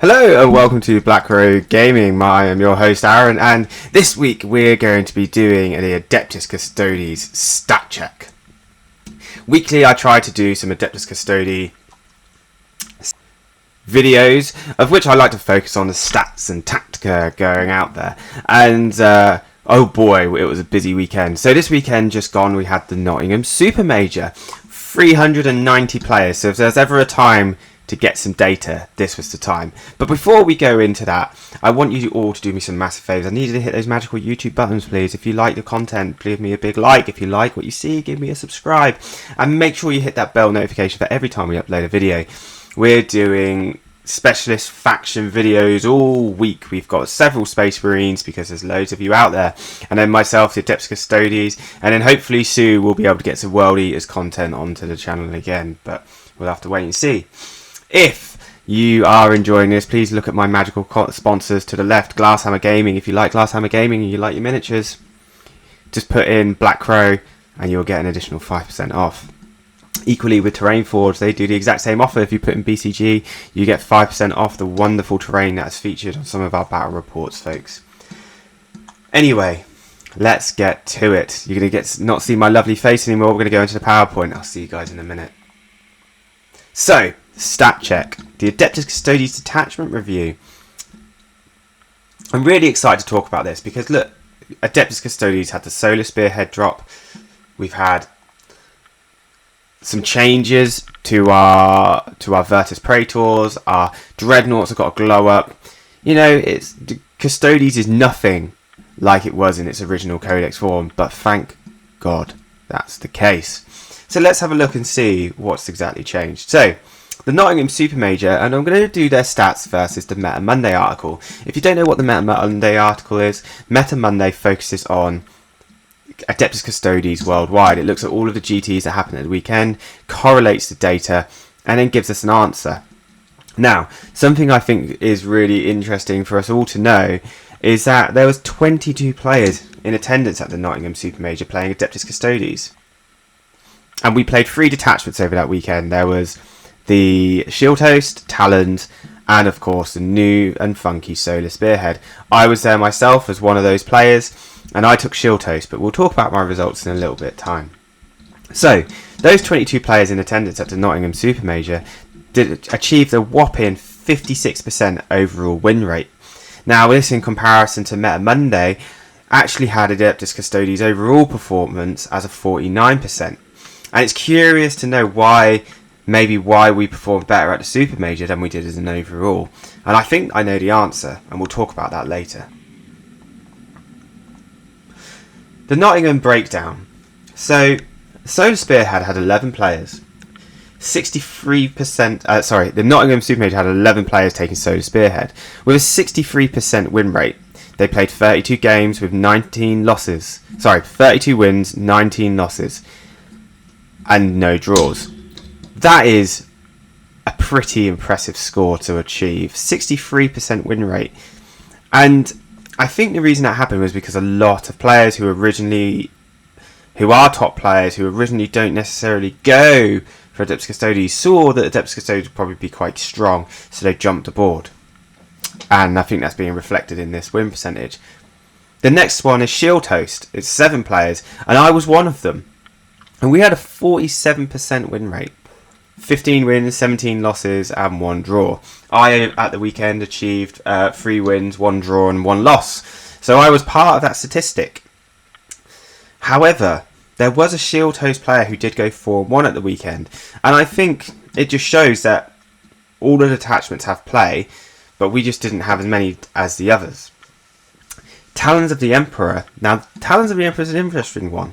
Hello and welcome to Black Road Gaming. I am your host Aaron, and this week we're going to be doing the Adeptus Custodes stat check. Weekly I try to do some Adeptus Custodes videos, of which I like to focus on the stats and tactica going out there. And oh boy, it was a busy weekend. So this weekend just gone, we had the Nottingham Super Major. 390 players, so if there's ever a time to get some data, this was the time. But before we go into that, I want you all to do me some massive favours. I need you to hit those magical YouTube buttons, please. If you like the content, give me a big like. If you like what you see, give me a subscribe. And make sure you hit that bell notification for every time we upload a video. We're doing specialist faction videos all week. We've got several Space Marines because there's loads of you out there. And then myself, the Adeptus Custodes. And then hopefully Sue will be able to get some World Eaters content onto the channel again. But we'll have to wait and see. If you are enjoying this, please look at my magical sponsors to the left, Glasshammer Gaming. If you like Glasshammer Gaming and you like your miniatures, just put in Black Crow and you'll get an additional 5% off. Equally with Terrain Forge, they do the exact same offer. If you put in BCG, you get 5% off the wonderful terrain that is featured on some of our battle reports, folks. Anyway, let's get to it. You're going to not see my lovely face anymore. We're going to go into the PowerPoint. I'll see you guys in a minute. So, stat check. The Adeptus Custodes Detachment Review. I'm really excited to talk about this because look, Adeptus Custodes had the Solar Spearhead drop. We've had some changes to our Virtus Praetors. Our Dreadnoughts have got a glow up. You know, Custodes is nothing like it was in its original Codex form, but thank God that's the case. So let's have a look and see what's exactly changed. So, the Nottingham Super Major, and I'm going to do their stats versus the Meta Monday article. If you don't know what the Meta Monday article is, Meta Monday focuses on Adeptus Custodes worldwide. It looks at all of the GTs that happen at the weekend, correlates the data, and then gives us an answer. Now, something I think is really interesting for us all to know is that there was 22 players in attendance at the Nottingham Super Major playing Adeptus Custodes. And we played 3 detachments over that weekend. There was the Shield Host, Talons, and of course the new and funky Solar Spearhead. I was there myself as one of those players, and I took Shield Host, but we'll talk about my results in a little bit of time. So, those 22 players in attendance at the Nottingham Super Major achieved a whopping 56% overall win rate. Now, this in comparison to Meta Monday actually had Adeptus Custodes' overall performance as a 49%. And it's curious to know why we performed better at the Super Major than we did as an overall. And I think I know the answer, and we'll talk about that later. The Nottingham breakdown. So, Solar Spearhead had 11 players. 63%, the Nottingham Super Major had 11 players taking Solar Spearhead, with a 63% win rate. They played 32 games with 19 losses. 32 wins, 19 losses. And no draws. That is a pretty impressive score to achieve. 63% win rate. And I think the reason that happened was because a lot of players who are top players, who originally don't necessarily go for Adeptus Custodes, saw that Adeptus Custodes would probably be quite strong, so they jumped aboard. And I think that's being reflected in this win percentage. The next one is Shield Host. It's 7 players, and I was one of them. And we had a 47% win rate. 15 wins, 17 losses, and 1 draw. I, at the weekend, achieved 3 wins, 1 draw, and 1 loss. So I was part of that statistic. However, there was a Shield Host player who did go 4-1 at the weekend. And I think it just shows that all the detachments have play, but we just didn't have as many as the others. Talons of the Emperor. Now, Talons of the Emperor is an interesting one.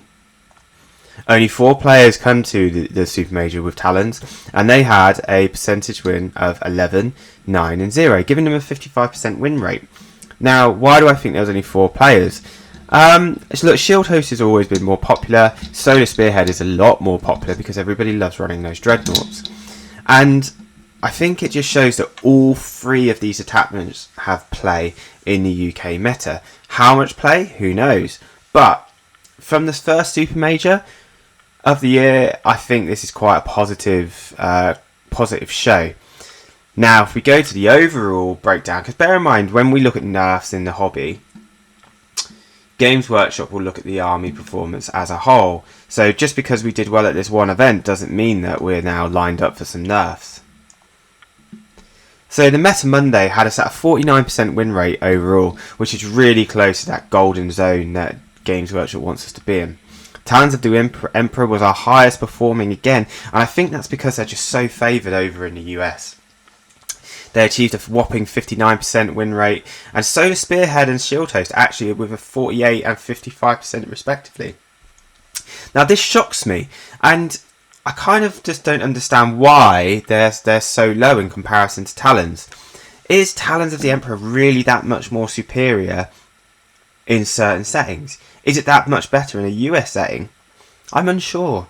Only 4 players come to the Super Major with Talons, and they had a percentage win of 11, 9 and 0, giving them a 55% win rate. Now, why do I think there was only 4 players? Look, Shield Host has always been more popular. Solar Spearhead is a lot more popular because everybody loves running those Dreadnoughts. And I think it just shows that all 3 of these attachments have play in the UK meta. How much play? Who knows? But from this first Super Major of the year, I think this is quite a positive show. Now, if we go to the overall breakdown, because bear in mind, when we look at nerfs in the hobby, Games Workshop will look at the army performance as a whole. So just because we did well at this one event doesn't mean that we're now lined up for some nerfs. So the Meta Monday had us at a 49% win rate overall, which is really close to that golden zone that Games Workshop wants us to be in. Talons of the Emperor was our highest performing again, and I think that's because they're just so favoured over in the US. They achieved a whopping 59% win rate, and so do Spearhead and Shield Host, actually with a 48 and 55% respectively. Now this shocks me, and I kind of just don't understand why they're so low in comparison to Talons. Is Talons of the Emperor really that much more superior in certain settings? Is it that much better in a US setting? I'm unsure.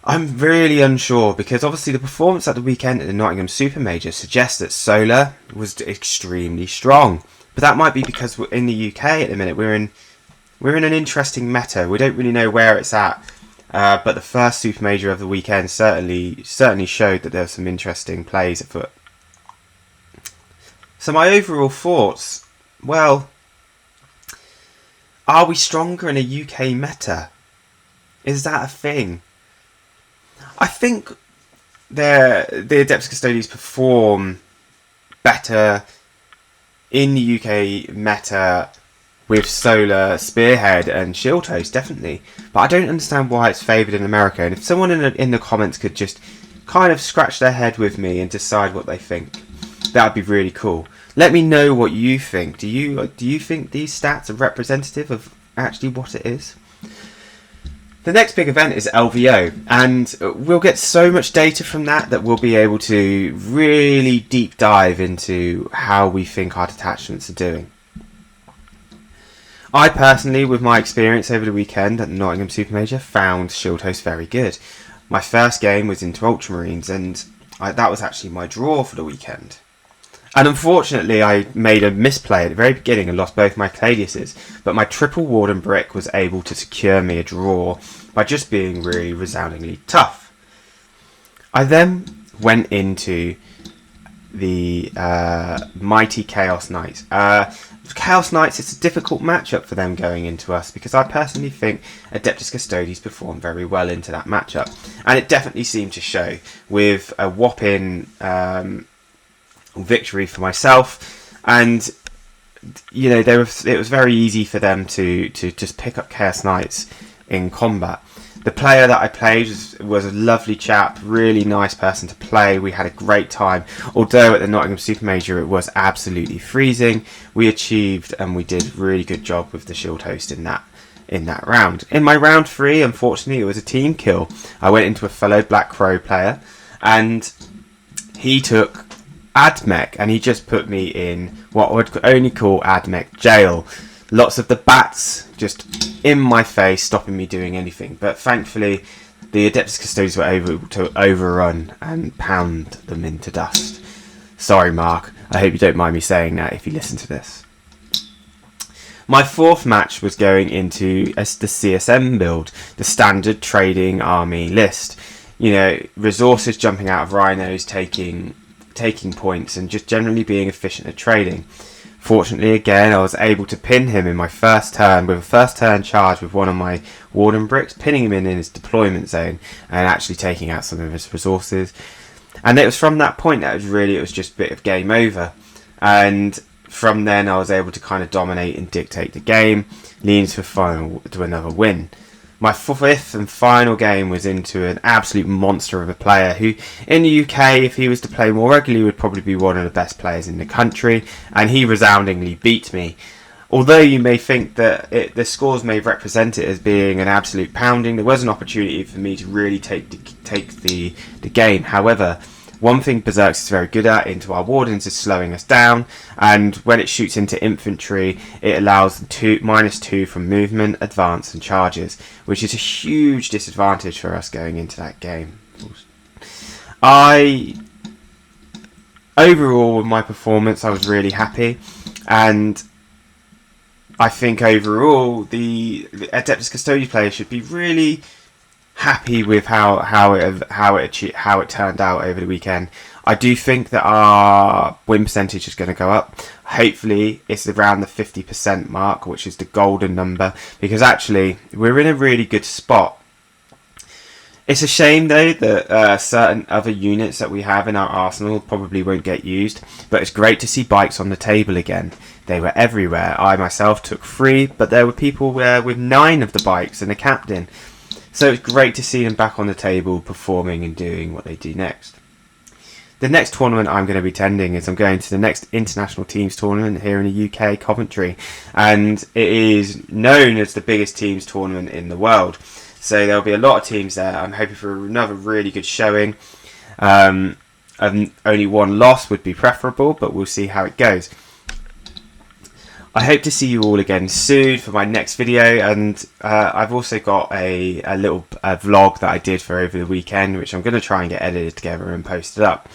I'm really unsure, because obviously the performance at the weekend at the Nottingham Super Major suggests that Solar was extremely strong. But that might be because we're in the UK at the minute. We're in an interesting meta. We don't really know where it's at. But the first Super Major of the weekend certainly showed that there were some interesting plays afoot. So my overall thoughts, well, are we stronger in a UK meta? Is that a thing? I think the Adeptus Custodes perform better in the UK meta with Solar, Spearhead and Shield Host, definitely. But I don't understand why it's favoured in America. And if someone in the comments could just kind of scratch their head with me and decide what they think, that would be really cool. Let me know what you think. Do you think these stats are representative of actually what it is? The next big event is LVO, and we'll get so much data from that we'll be able to really deep dive into how we think our detachments are doing. I personally, with my experience over the weekend at the Nottingham Super Major, found Shield Host very good. My first game was into Ultramarines, and that was actually my draw for the weekend. And unfortunately, I made a misplay at the very beginning and lost both my Cladiuses, but my triple Warden Brick was able to secure me a draw by just being really resoundingly tough. I then went into the Mighty Chaos Knights. Chaos Knights, it's a difficult matchup for them going into us, because I personally think Adeptus Custodes performed very well into that matchup, and it definitely seemed to show with a whopping victory for myself. And you know, it was very easy for them to just pick up Chaos Knights in combat. The player that I played was a lovely chap, really nice person to play. We had a great time. Although at the Nottingham Super Major it was absolutely freezing, we achieved and we did a really good job with the Shield Host in that round. In my round 3, unfortunately, it was a team kill. I went into a fellow Black Crow player, and he took Admech, and he just put me in what I would only call Admech jail. Lots of the bats just in my face, stopping me doing anything. But thankfully, the Adeptus Custodes were able to overrun and pound them into dust. Sorry, Mark. I hope you don't mind me saying that if you listen to this. My fourth match was going into the CSM build, the standard trading army list. You know, resources jumping out of rhinos, taking points, and just generally being efficient at trading. Fortunately, again, I was able to pin him in my first turn with a first turn charge with one of my Warden Bricks, pinning him in his deployment zone and actually taking out some of his resources. And it was from that point that it was just a bit of game over. And from then I was able to kind of dominate and dictate the game, leading to another win. My fifth and final game was into an absolute monster of a player who, in the UK, if he was to play more regularly, would probably be one of the best players in the country, and he resoundingly beat me. Although you may think that the scores may represent it as being an absolute pounding, there was an opportunity for me to really take the game. However, one thing Berserks is very good at into our Wardens is slowing us down, and when it shoots into infantry it allows -2 from movement, advance and charges, which is a huge disadvantage for us going into that game. Overall, with my performance, I was really happy, and I think overall the Adeptus Custodes players should be really happy with how it turned out over the weekend. I do think that our win percentage is going to go up. Hopefully, it's around the 50% mark, which is the golden number, because actually we're in a really good spot. It's a shame though that certain other units that we have in our arsenal probably won't get used, but it's great to see bikes on the table again. They were everywhere. I myself took 3, but there were people with 9 of the bikes and a captain. So it's great to see them back on the table performing and doing what they do next. The next tournament I'm going to be attending is I'm going to the next International Teams Tournament here in the UK, Coventry, and it is known as the biggest teams tournament in the world. So there'll be a lot of teams there. I'm hoping for another really good showing. Only one loss would be preferable, but we'll see how it goes. I hope to see you all again soon for my next video, and I've also got a little vlog that I did for over the weekend, which I'm going to try and get edited together and posted up.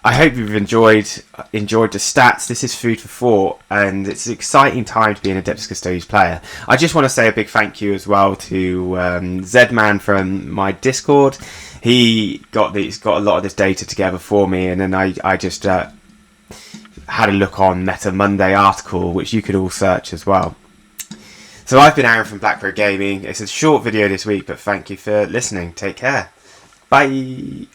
I hope you've enjoyed the stats. This is food for thought, and it's an exciting time to be an Adeptus Custodes player. I just want to say a big thank you as well to Z-Man from my Discord. He's got a lot of this data together for me, and then I just had a look on Meta Monday article, which you could all search as well. So I've been Aaron from Black Pro Gaming. It's a short video this week, but thank you for listening. Take care. Bye.